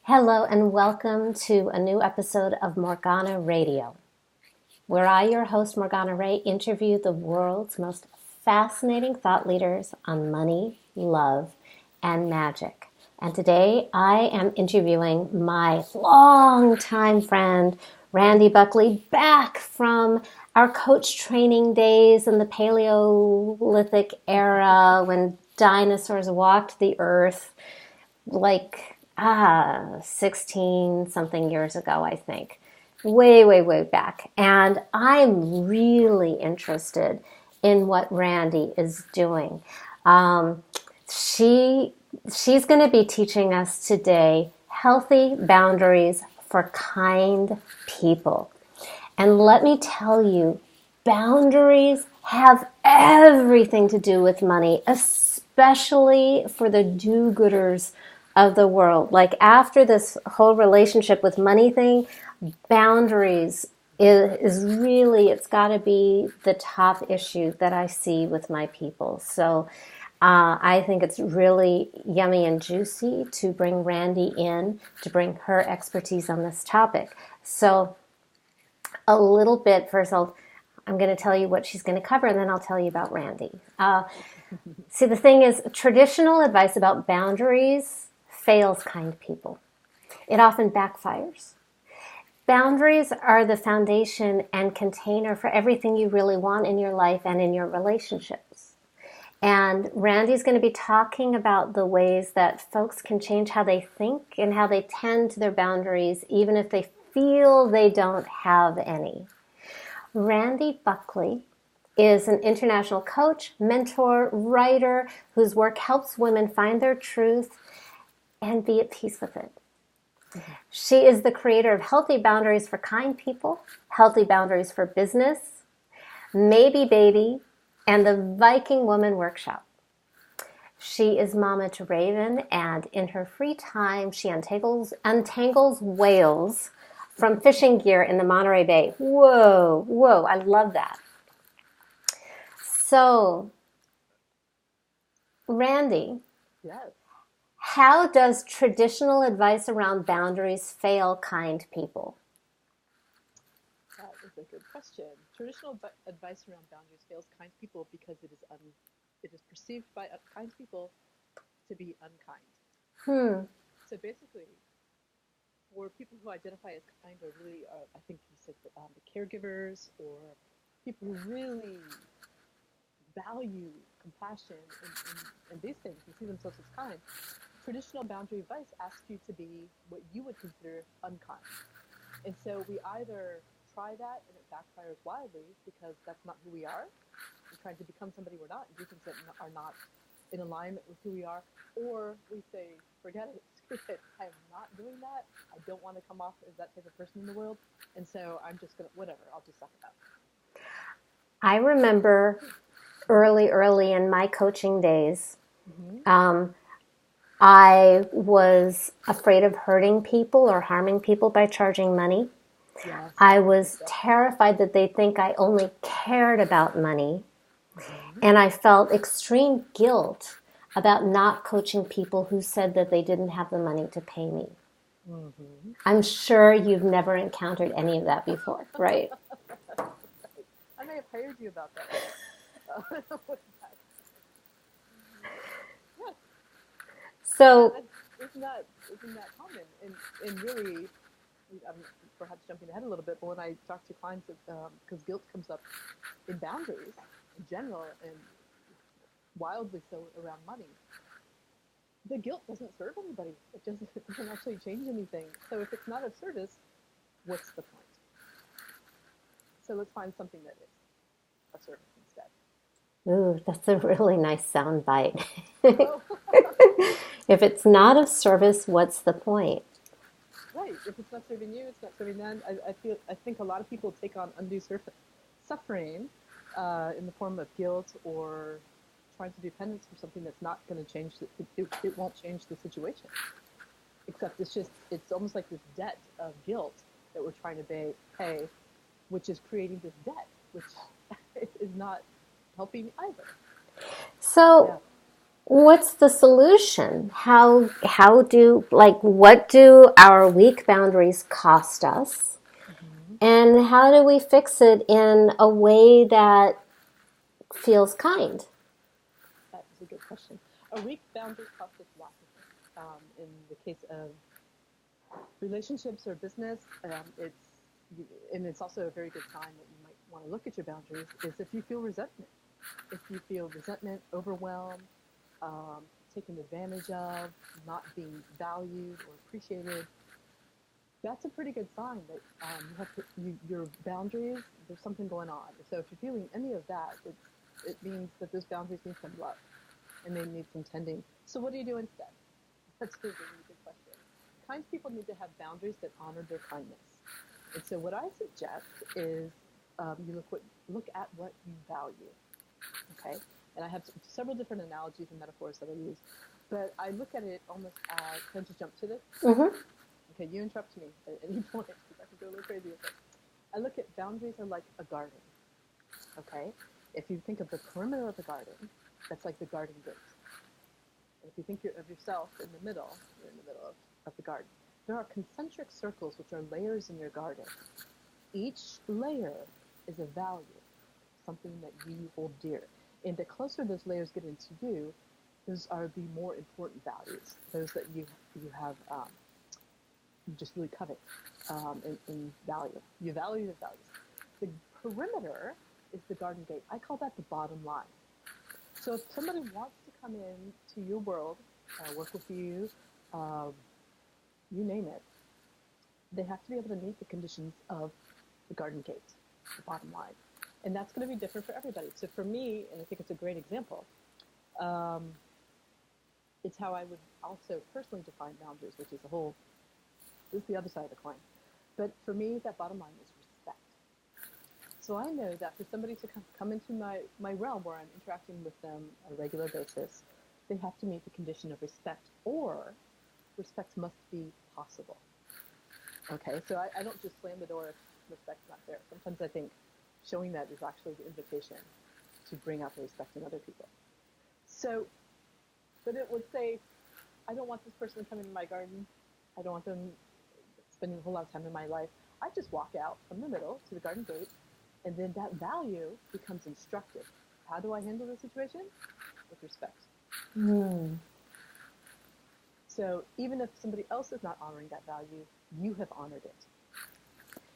Hello and welcome to a new episode of Morgana Radio, where I, your host Morgana Ray, interview the world's most fascinating thought leaders on money, love, and magic. And today I am interviewing my longtime friend, Randi Buckley, back from our coach training days in the Paleolithic era when dinosaurs walked the earth like 16 something years ago, I think. Way back. And I'm really interested in what Randi is doing. She's going to be teaching us today healthy boundaries for kind people. And let me tell you, boundaries have everything to do with money, especially for the do-gooders of the world. Like after this whole relationship with money thing, boundaries is really, it's got to be the top issue that I see with my people. So I think it's really yummy and juicy to bring Randi in, to bring her expertise on this topic. So a little bit, first I'm going to tell you what she's going to cover, and then I'll tell you about Randi. See, the thing is, traditional advice about boundaries fails kind people. It often backfires. Boundaries are the foundation and container for everything you really want in your life and in your relationships. And Randi's going to be talking about the ways that folks can change how they think and how they tend to their boundaries, even if they feel they don't have any. Randi Buckley is an international coach, mentor, writer whose work helps women find their truth and be at peace with it. Mm-hmm. She is the creator of Healthy Boundaries for Kind People, Healthy Boundaries for Business, Maybe Baby, and the Viking Woman Workshop. She is mama to Raven, and in her free time, she untangles whales from fishing gear in the Monterey Bay. Whoa, I love that. So, Randi. Yes. How does traditional advice around boundaries fail kind people? That is a good question. Traditional advice around boundaries fails kind people because it is perceived by kind people to be unkind. So basically, for people who identify as kind or really, I think you said the caregivers or people who really value compassion and these things and see themselves as kind, traditional boundary advice asks you to be what you would consider unkind. And so we either try that and it backfires wildly because that's not who we are. We're trying to become somebody we're not and do things that are not in alignment with who we are. Or we say, forget it, screw it, I'm not doing that. I don't want to come off as that type of person in the world. And so I'm just going to, whatever, I'll just suck it up. I remember early in my coaching days, I was afraid of hurting people or harming people by charging money. Yes. I was terrified that they'd think I only cared about money. And I felt extreme guilt about not coaching people who said that they didn't have the money to pay me. I'm sure you've never encountered any of that before, right? I may have hired you about that. So isn't that common? And really, I'm perhaps jumping ahead a little bit, but when I talk to clients, because guilt comes up in boundaries in general, and wildly so around money, the guilt doesn't serve anybody. It doesn't actually change anything. So if it's not of service, what's the point? So let's find something that is of service instead. Ooh, that's a really nice sound bite. If it's not of service, what's the point? Right. If it's not serving you, it's not serving them. I think a lot of people take on undue suffering in the form of guilt or trying to do penance for something that's not going to change. It won't change the situation. Except it's almost like this debt of guilt that we're trying to pay, which is creating this debt, which is not helping either. So What's the solution? What do our weak boundaries cost us? Mm-hmm. And how do we fix it in a way that feels kind? That is a good question. A weak boundary costs us lots of things. In the case of relationships or business, it's also a very good sign that you might want to look at your boundaries is if you feel resentment. If you feel resentment, overwhelmed, taken advantage of, not being valued or appreciated, that's a pretty good sign that your boundaries, there's something going on. So if you're feeling any of that, it means that those boundaries need some love and they need some tending. So what do you do instead? That's a really good question. Kind people need to have boundaries that honor their kindness. And so what I suggest is you look at what you value. Okay, and I have several different analogies and metaphors that I use, but I look at it almost as, can I just jump to this? Mm-hmm. Okay, you interrupt me at any point because I can go a little crazy with it. I look at boundaries are like a garden. Okay, if you think of the perimeter of a garden, that's like the garden gate. And if you think of yourself in the middle, you're in the middle of the garden. There are concentric circles, which are layers in your garden. Each layer is a value, something that you hold dear. And the closer those layers get into you, those are the more important values, those that you have you just really covet in value. You value the values. The perimeter is the garden gate. I call that the bottom line. So if somebody wants to come in to your world, work with you, you name it, they have to be able to meet the conditions of the garden gate, the bottom line. And that's going to be different for everybody. So for me, and I think it's a great example, it's how I would also personally define boundaries, which is this is the other side of the coin. But for me, that bottom line is respect. So I know that for somebody to come into my realm where I'm interacting with them on a regular basis, they have to meet the condition of respect, or respect must be possible. Okay, so I don't just slam the door if respect's not there. Sometimes I think showing that is actually the invitation to bring out the respect in other people. So, but it would say, I don't want this person to come into my garden. I don't want them spending a whole lot of time in my life. I just walk out from the middle to the garden gate, and then that value becomes instructive. How do I handle the situation? With respect. Mm. So even if somebody else is not honoring that value, you have honored it.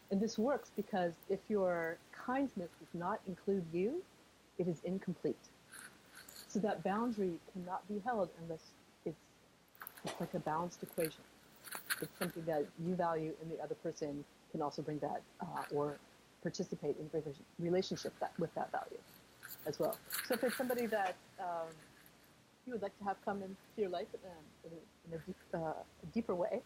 And this works because if your kindness does not include you, it is incomplete. So that boundary cannot be held unless it's like a balanced equation. It's something that you value and the other person can also bring that or participate in relationship with that value as well. So if it's somebody that you would like to have come into your life in a deeper way,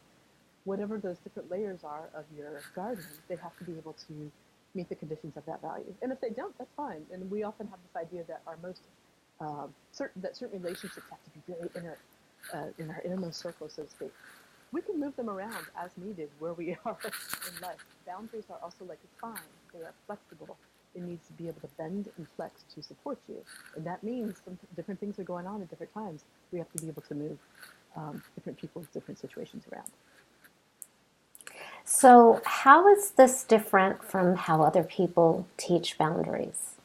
whatever those different layers are of your garden, they have to be able to meet the conditions of that value. And if they don't, that's fine. And we often have this idea that our most certain relationships have to be very in our innermost circle, so to speak. We can move them around as needed where we are in life. Boundaries are also like a spine. They are flexible. It needs to be able to bend and flex to support you. And that means some different things are going on at different times. We have to be able to move different people's different situations around. So, how is this different from how other people teach boundaries?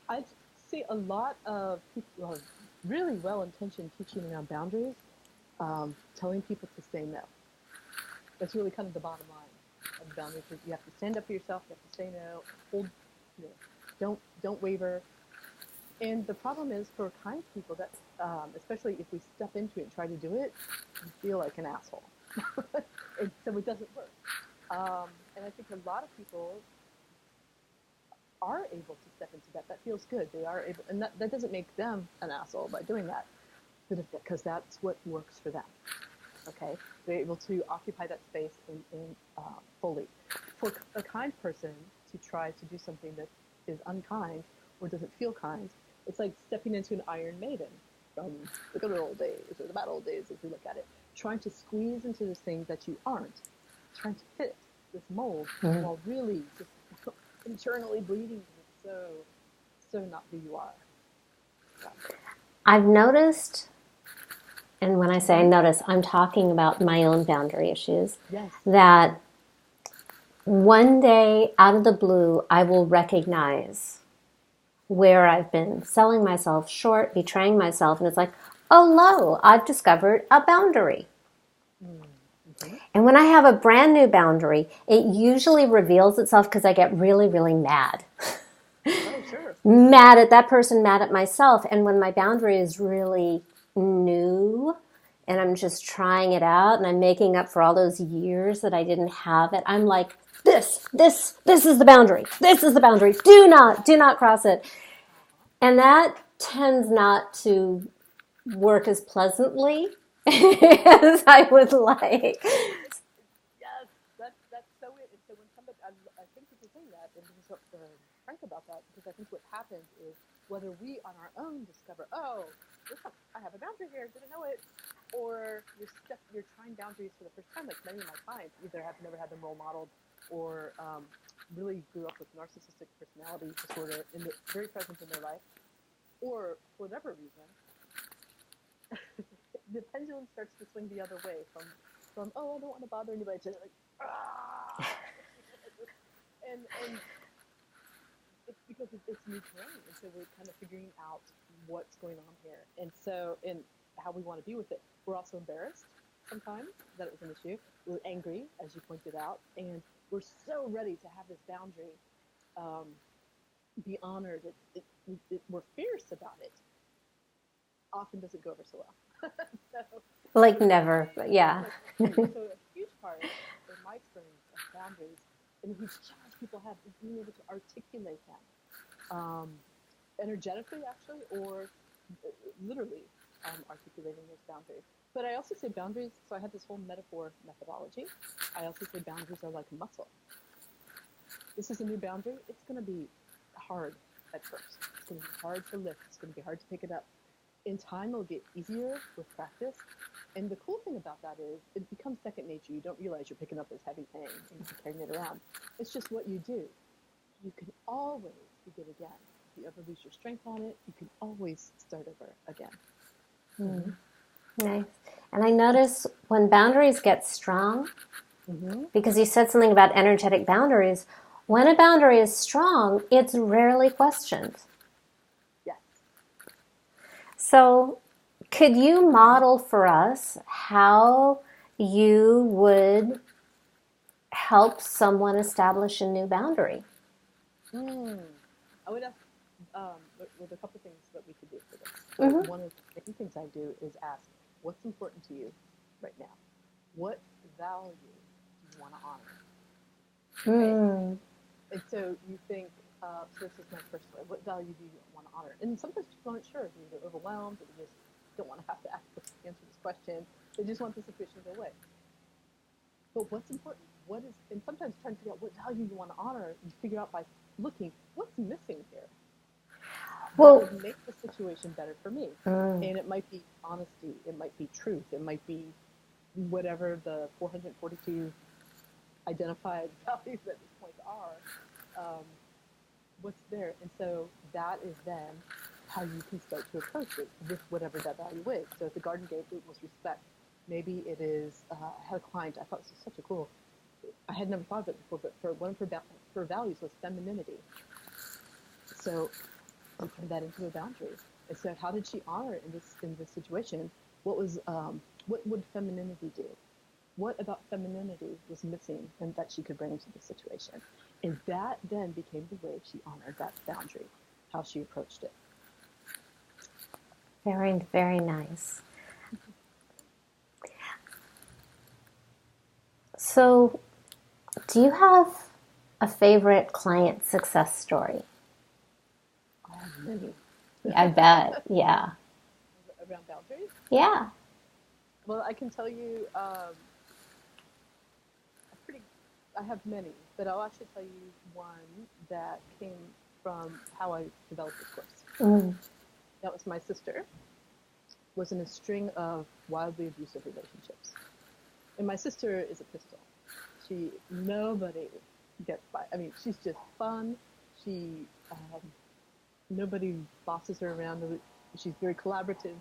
I see a lot of people, really well-intentioned teaching around boundaries, telling people to say no. That's really kind of the bottom line of boundaries. You have to stand up for yourself. You have to say no. Hold, don't waver. And the problem is for kind people that, especially if we step into it and try to do it, you feel like an asshole. And so it doesn't work. And I think a lot of people are able to step into that. That feels good. They are able, and that doesn't make them an asshole by doing that, but because that's what works for them. Okay, they're able to occupy that space in fully. For a kind person to try to do something that is unkind or doesn't feel kind, it's like stepping into an Iron Maiden from the good old days or the bad old days, as we look at it. Trying to squeeze into this thing that you aren't, trying to fit this mold while really just internally bleeding because it's so not who you are. Yeah. I've noticed, and when I say I notice, I'm talking about my own boundary issues, Yes. that one day out of the blue, I will recognize where I've been selling myself short, betraying myself, and it's like, oh, lo, I've discovered a boundary. Mm-hmm. And when I have a brand new boundary, it usually reveals itself because I get really, really mad. Oh, sure. Mad at that person, mad at myself. And when my boundary is really new and I'm just trying it out and I'm making up for all those years that I didn't have it, I'm like, this is the boundary. This is the boundary. Do not cross it. And that tends not to work as pleasantly as I would like. Yes, that's so it. And so when somebody, I think you can say that, and be so frank about that, because I think what happens is whether we on our own discover, oh, I have a boundary here, didn't know it, or you're trying boundaries for the first time. Like many of my clients either have never had them role modeled, or really grew up with narcissistic personality disorder and it's very present in their life, or for whatever reason, the pendulum starts to swing the other way from oh, I don't want to bother anybody to like and it's because it's new terrain, and so we're kind of figuring out what's going on here, and so and how we want to be with it. We're also embarrassed sometimes that it was an issue. We're angry, as you pointed out, and we're so ready to have this boundary be honored. We're fierce about it. Often doesn't go over so well. So, Like never, but yeah. so a huge part, in my experience, of boundaries, and a huge challenge people have is being able to articulate them, energetically, actually, or literally articulating those boundaries. But I also say boundaries. So I have this whole metaphor methodology. I also say boundaries are like muscle. This is a new boundary. It's going to be hard at first. It's going to be hard to lift. It's going to be hard to pick it up. In time, it'll get easier with practice. And the cool thing about that is it becomes second nature. You don't realize you're picking up this heavy thing and you're carrying it around. It's just what you do. You can always begin again. If you ever lose your strength on it, you can always start over again. Nice. And I notice when boundaries get strong, because you said something about energetic boundaries, when a boundary is strong, it's rarely questioned. Yes. So, could you model for us how you would help someone establish a new boundary? I would ask, there's a couple things that we could do for this. So one of the main things I do is ask, what's important to you right now? What value do you want to honor? Right? And so you think, so this is my first way, what value do you want to honor? And sometimes people aren't sure. They're either overwhelmed or they just don't want to have to answer this question. They just want the situation to go away. But what's important? And sometimes trying to figure out what value you want to honor, you figure out by looking, what's missing here? Well, that would make the situation better for me. And it might be honesty, it might be truth, it might be whatever the 442 identified values at this point are, what's there. And so that is then how you can start to approach it with whatever that value is. So at the Garden Gate, it was respect. Maybe it is, I had a client, I thought this was such a cool, I had never thought of it before, but one of her values was femininity. So we turned that into a boundary. And so how did she honor in this situation? What would femininity do? What about femininity was missing and that she could bring into the situation? And that then became the way she honored that boundary, how she approached it. Very, very nice. So, do you have a favorite client success story? I have many. I bet, yeah. Around boundaries? Yeah. Well, I can tell you, I have many, but I'll actually tell you one that came from how I developed this course. That was my sister, was in a string of wildly abusive relationships. And my sister is a pistol. Nobody gets by. I mean, she's just fun. Nobody bosses her around. She's very collaborative.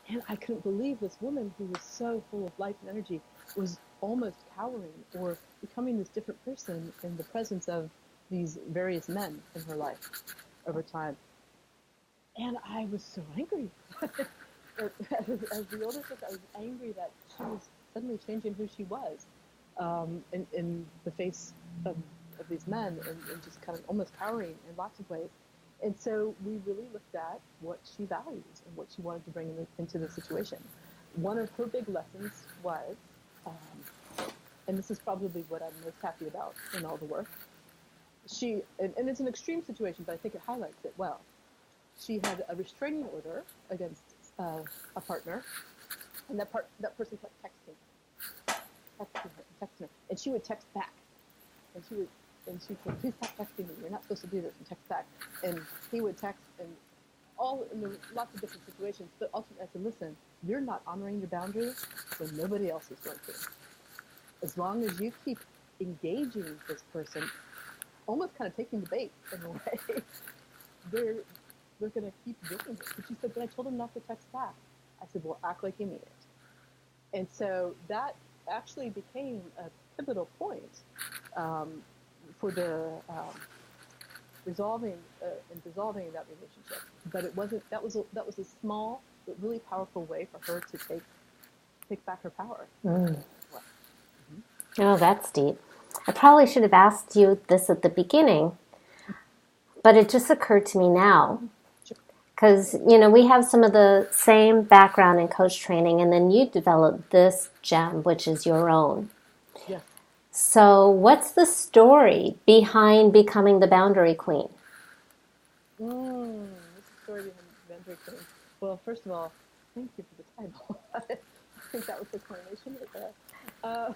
And I couldn't believe this woman who was so full of life and energy was almost cowering or becoming this different person in the presence of these various men in her life over time. And I was so angry. As the older sister, I was angry that she was suddenly changing who she was in the face of these men and just kind of almost cowering in lots of ways. And so we really looked at what she values and what she wanted to bring into the situation. One of her big lessons was, and this is probably what I'm most happy about in all the work, and it's an extreme situation, but I think it highlights it well. She had a restraining order against a partner, and that person kept texting her, and she would text back, and she said, "Please stop texting me. You're not supposed to do this." And text back, and he would text, and all in lots of different situations. But ultimately, I said, "Listen, you're not honoring your boundaries, so nobody else is going to. As long as you keep engaging this person, almost kind of taking the bait in a way, they're going to keep doing it." And she said, "But I told him not to text back." I said, "Well, act like you mean it." And so that actually became a pivotal point for the resolving and dissolving that relationship. But it wasn't. That was a small but really powerful way for her to take back her power. Mm. Oh, that's deep. I probably should have asked you this at the beginning, but it just occurred to me now. Because, we have some of the same background in coach training, and then you developed this gem, which is your own. Yes. So what's the story behind becoming the boundary queen? What's the story behind the boundary queen? Well, first of all, thank you for the title. I think that was the coronation right there.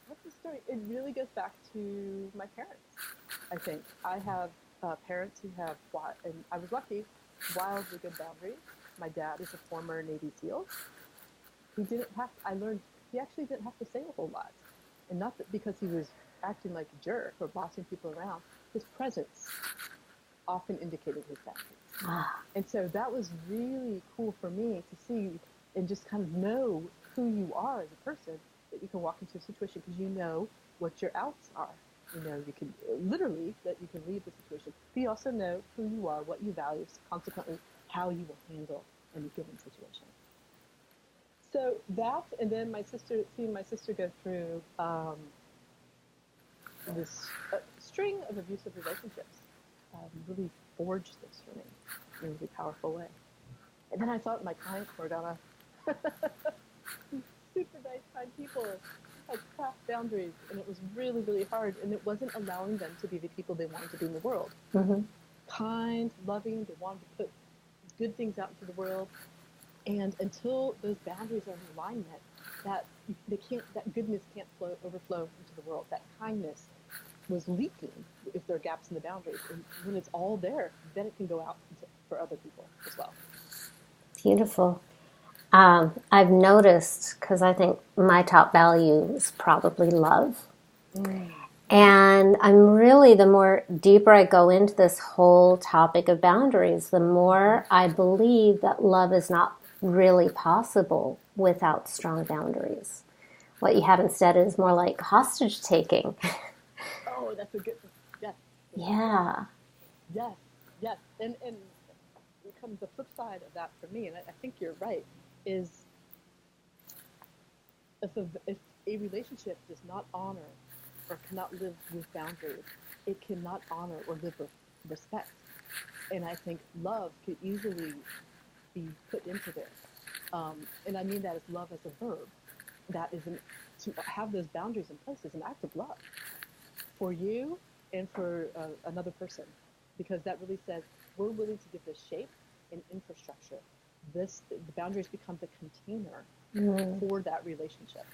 What's the story? It really goes back to my parents, I think. I have parents who have, and I was lucky, wildly good boundaries. My dad is a former Navy SEAL. He actually didn't have to say a whole lot. And not that because he was acting like a jerk or bossing people around. His presence often indicated his boundaries. And so that was really cool for me to see and just kind of know who you are as a person, that you can walk into a situation because you know what your outs are. You can literally that you can leave the situation, but you also know who you are, what you value, consequently how you will handle any given situation. So that, and then seeing my sister go through this string of abusive relationships really forged this for me in a really powerful way. And then I thought my clients, Morgana, super nice, kind people, had craft boundaries, and it was really, really hard, and it wasn't allowing them to be the people they wanted to be in the world. Mm-hmm. Kind, loving, they wanted to put good things out into the world, and until those boundaries are in alignment, that goodness can't overflow into the world. That kindness was leaking if there are gaps in the boundaries, and when it's all there, then it can go out for other people as well. Beautiful. I've noticed, because I think my top value is probably love. And I'm really, the more deeper I go into this whole topic of boundaries, the more I believe that love is not really possible without strong boundaries. What you have instead is more like hostage taking. Oh, that's a good, yes. Yeah. Yes. And it comes the flip side of that for me, and I think you're right, is if a relationship does not honor or cannot live with boundaries, it cannot honor or live with respect. And I think love could easily be put into this. And I mean that as love as a verb. That is to have those boundaries in place is an act of love for you and for another person, because that really says we're willing to give this shape and infrastructure. The boundaries become the container for that relationship.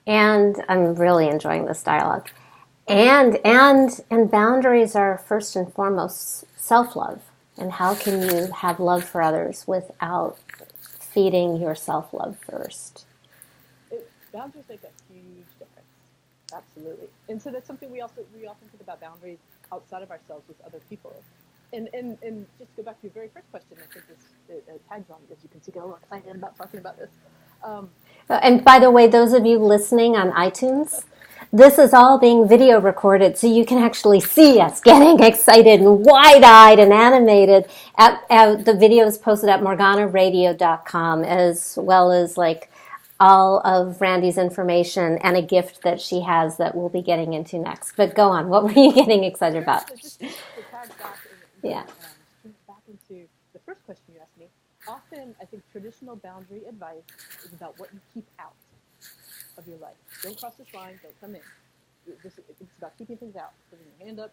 And I'm really enjoying this dialogue. And boundaries are first and foremost self-love. And how can you have love for others without feeding your self-love first? Boundaries make a huge difference. Absolutely. And so that's something we often think about boundaries outside of ourselves with other people. And just to go back to your very first question, I think this tags on, as you can see, get a little excited about talking about this. And by the way, those of you listening on iTunes, this is all being video recorded, so you can actually see us getting excited and wide-eyed and animated at the videos posted at morganaradio.com, as well as like all of Randi's information and a gift that she has that we'll be getting into next. But go on, what were you getting excited about? So just to tag back Yeah. back into the first question you asked me, often I think traditional boundary advice is about what you keep out of your life. Don't cross this line, don't come in. It's about keeping things out, putting your hand up,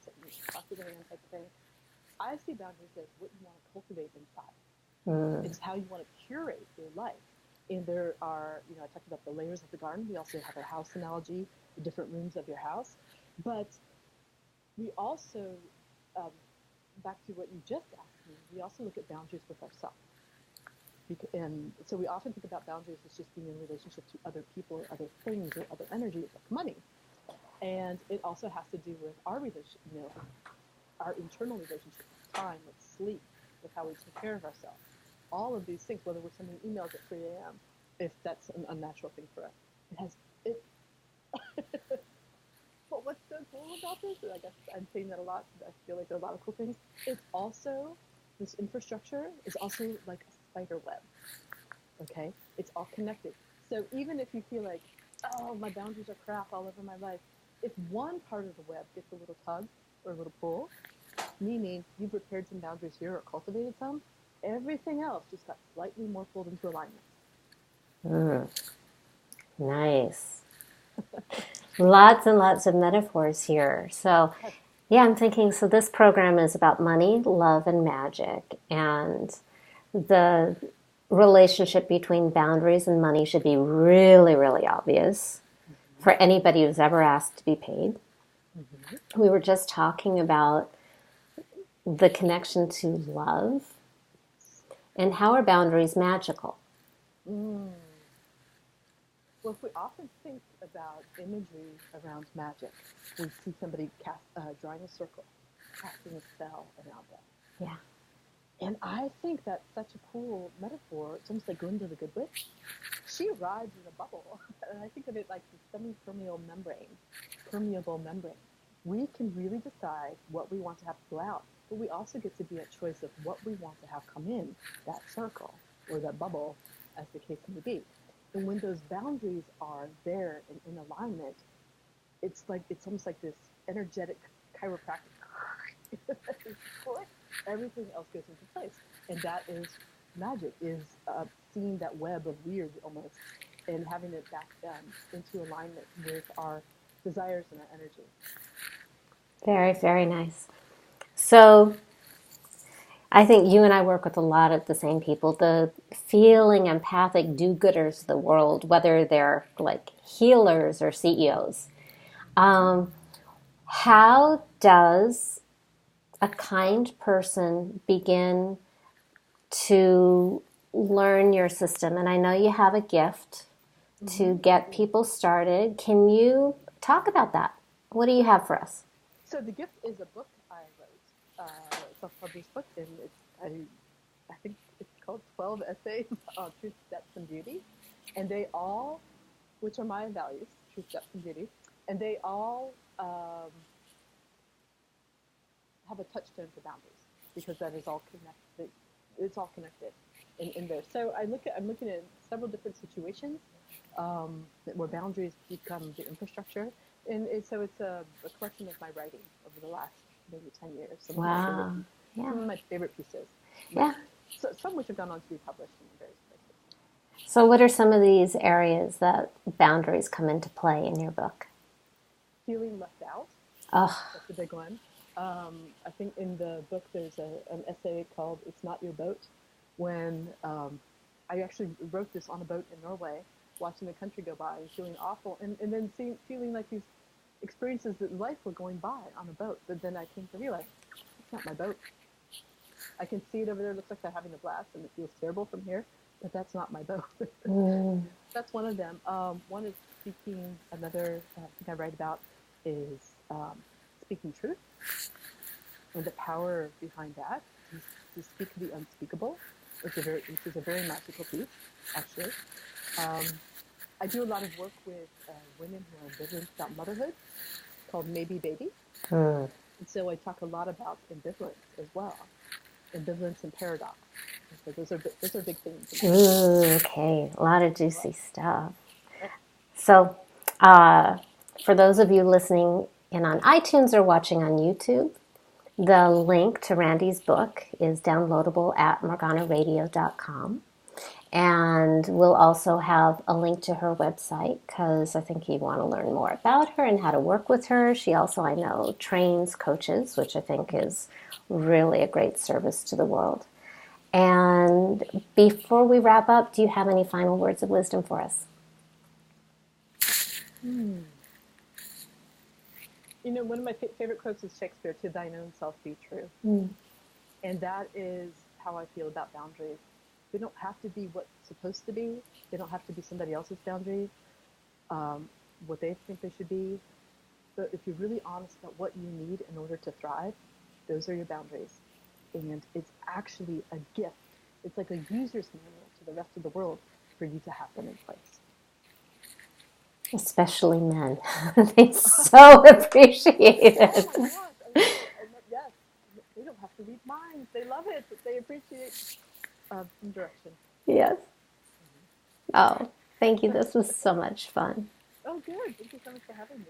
cross the hand type of thing. I see boundaries as what you want to cultivate inside. It's how you want to curate your life. And there are, I talked about the layers of the garden. We also have a house analogy, the different rooms of your house. But we also, back to what you just asked me, we also look at boundaries with ourselves. And so we often think about boundaries as just being in relationship to other people or other things or other energies like money. And it also has to do with our relationship, our internal relationship with time, with sleep, with how we take care of ourselves. All of these things, whether we're sending emails at 3 a.m., if that's an unnatural thing for us. But what's so cool about this, and I guess I'm saying that a lot, I feel like there are a lot of cool things, it's also, this infrastructure is also like a spider web, okay? It's all connected. So even if you feel like, oh, my boundaries are crap all over my life, if one part of the web gets a little tug or a little pull, meaning you've repaired some boundaries here or cultivated some, everything else just got slightly more pulled into alignment. Nice. Lots and lots of metaphors here. So, yeah, I'm thinking, so this program is about money, love, and magic. And the relationship between boundaries and money should be really, really obvious for anybody who's ever asked to be paid. We were just talking about the connection to love and how are boundaries magical? Well, if we often think about imagery around magic, we see somebody drawing a circle, casting a spell around them. Yeah. And I think that's such a cool metaphor. It's almost like Glinda the Good Witch. She rides in a bubble. And I think of it like the semi-permeable membrane. We can really decide what we want to have go out, but we also get to be at choice of what we want to have come in, that circle or that bubble, as the case may be. And when those boundaries are there and in alignment, it's almost like this energetic chiropractic. Everything else goes into place, and that is magic. Is seeing that web of weird almost, and having it back into alignment with our desires and our energy. Very, very nice. So I think you and I work with a lot of the same people, the feeling empathic do-gooders of the world, whether they're like healers or CEOs. How does a kind person begin to learn your system? And I know you have a gift to get people started. Can you talk about that? What do you have for us? So the gift is a book I wrote, a self-published book, and I think it's called 12 Essays on Truth, Depth, and Beauty. And they all, which are my values, truth, depth, and beauty, and they all have a touchstone for boundaries, because that is all connected. It's all connected in there. So I'm looking at several different situations where boundaries become the infrastructure. And so it's a collection of my writing over the last maybe 10 years. Wow. Some of my favorite pieces. Yeah. So, some which have gone on to be published in various places. So what are some of these areas that boundaries come into play in your book? Feeling left out. Oh. That's a big one. I think in the book there's an essay called "It's Not Your Boat," when I actually wrote this on a boat in Norway, watching the country go by and feeling awful, and then feeling like these experiences in life were going by on a boat. But then I came to realize, it's not my boat. I can see it over there. It looks like they're having a blast, and it feels terrible from here, but that's not my boat. That's one of them. One is speaking. Another thing I write about is speaking truth. and the power behind that to speak the unspeakable, which is a very magical piece, actually. I do a lot of work with women who are ambivalent about motherhood, called Maybe Baby. Mm. And so I talk a lot about ambivalence as well, ambivalence and paradox. And so those are big themes. Okay, a lot of juicy stuff. Yep. So, for those of you listening in on iTunes or watching on YouTube, the link to Randi's book is downloadable at morganaradio.com. And we'll also have a link to her website because I think you want to learn more about her and how to work with her. She also, I know, trains coaches, which I think is really a great service to the world. And before we wrap up, do you have any final words of wisdom for us? You know, one of my favorite quotes is Shakespeare, "To thine own self be true." And that is how I feel about boundaries. They don't have to be what's supposed to be. They don't have to be somebody else's boundaries, what they think they should be. But if you're really honest about what you need in order to thrive, those are your boundaries. And it's actually a gift. It's like a user's manual to the rest of the world for you to have them in place. Especially men. They so appreciate it. Oh my gosh. Yes. They don't have to read minds. They love it. They appreciate some direction. Yes. Oh, thank you. This was so much fun. Oh, good. Thank you so much for having me.